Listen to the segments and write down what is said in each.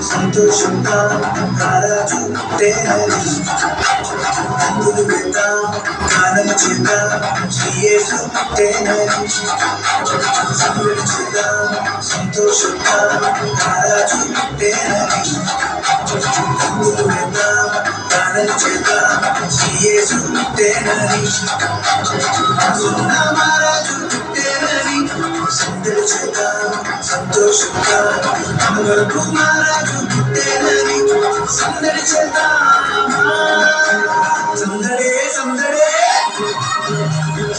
సంతోషంగా రారాజు పుట్టేనని అందులు వేద్దాం గానము చేద్దాం శ్రీయేసు పుట్టేనని సందడి చేద్దాం సంతోషంగా రారాజు పుట్టేనని అందులు వేద్దాం గానము చేద్దాం శ్రీయేసు పుట్టేనని మహారాజు పుట్టేనని సందడి చేద్దాం సంతోషంగా అమరులకు మహారాజు పుట్టేనని సందడి చేద్దాం సందడే సందడే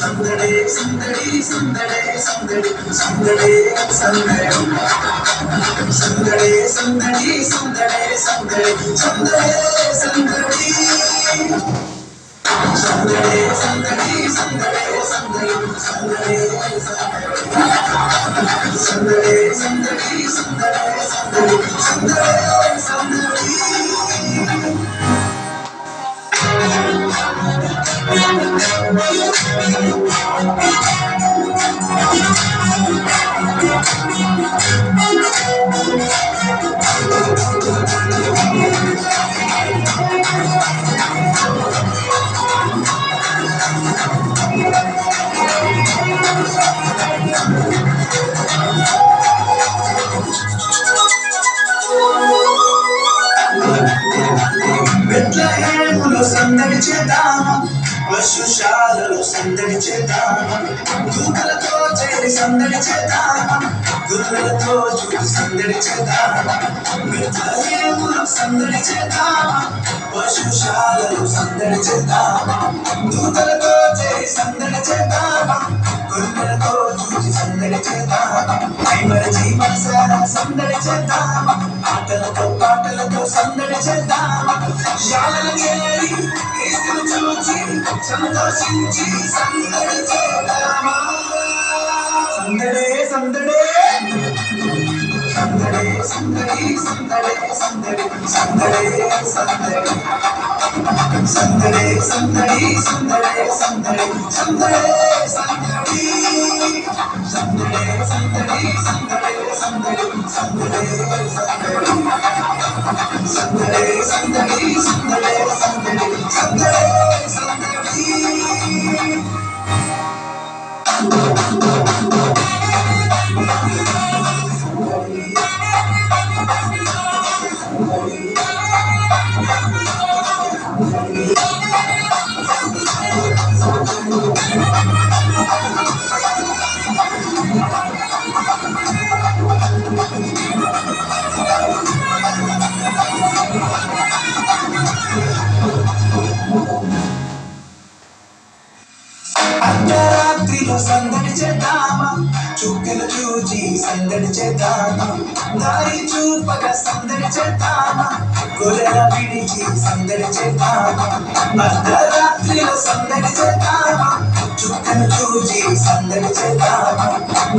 సందడే సందడి సందడే సందడి సందడే సందడి సందడే సందడి సందడే సందడి సందడే సందడి సందడే సందడి సందడే సందడి సందడే సందడే సందడి సందడే సందడి సందడే సందడి బెత్లెహేములో సందడి చేద్దాం పశుశాలలో సందడి చేద్దాం దూతలతో చేరి సందడి చేద్దాం గుర్రలతో చూసి సందడి చేద్దాం బెత్లెహేములో సందడి చేద్దాం పశుశాలలో సందడి చేద్దాం దూతలతో చేరి సందడి చేద్దాం గుర్రలతో చూసి సందడి చేద్దాం మరచి మనసారా సందడి చేద్దాం ఆటలతో పాటలతో సందడి చేద్దాం శాలలు చేరి క్రీస్తును చూచి సంతోషించి సందడి చేద్దామా సందడే సందడే సందడే సందడి సందడే సందడి సందడే సందడి సందడే సందడి సందడే సందడి సందడే సందడి సందడే సందడి సందడే సందడి సందడే సందడే సందడి సందడే సందడి సందడే సందడి అర్ధరాత్రిలో సందడి చేద్దామా చుక్కలు చూచి సందడి చేద్దామా దారి చూపగా సందడి చేద్దామా గొర్రెల విడిచి సందడి చేద్దామా అర్ధరాత్రిలో సందడి చేద్దామా చుక్కలు చూచి సందడి చేద్దామా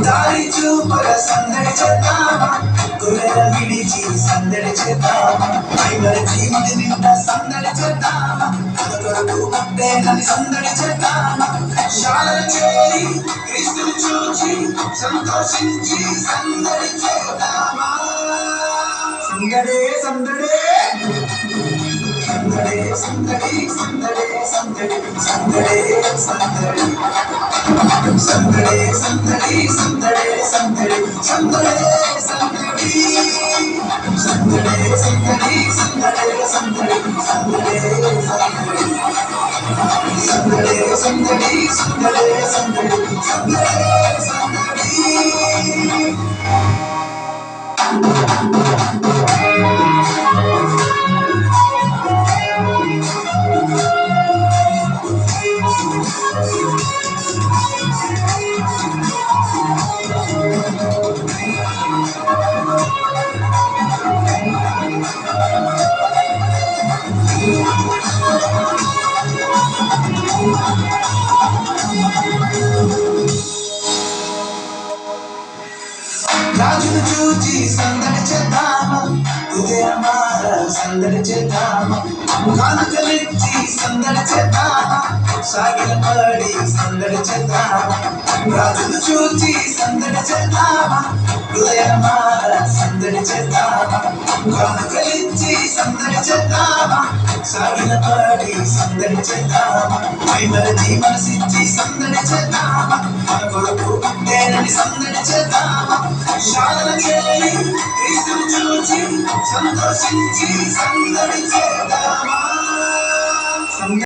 దారి చూపగా సందడి చేద్దామా గొర్రెల విడిచి సందడి చేద్దామా మరచి మది నిండా సందడి చేద్దామా కొరకు ముట్టేనని సందడి చేద్దామా శాలలు చేరి క్రీస్తును చూచి సంతోషించి సందడి చేద్దామా సందడే సందడే సందడే సందడి సందడే సందడి సందడే సందడి సందడే సందడి సందడే సందడి సందడే సందడి సందడే సందడి సందడే సందడి సందడే సందడే సందడి సందడే సందడి సందడే సందడి రాజును చూచి సందడి చేద్దామా, ఉదయమార సందడి చేద్దామా, కానుకలిచ్చి సందడి చేద్దామా, సాగిల పడి సందడి చేద్దామా. రాజును చూచి సందడి చేద్దామా, ఉదయమార సందడి చేద్దామా, కానుకలిచ్చి సందడి చేద్దామా, సాగిల పడి సందడి చేద్దామా. మైమరచి మనసిచ్చి సందడి చేద్దామా, మన కొరకు పుట్టేనని సందడి చేద్దామా. శాలన చేయి క్రీస్తుని చూచి సంతోషించి సందడి చేద్దామా.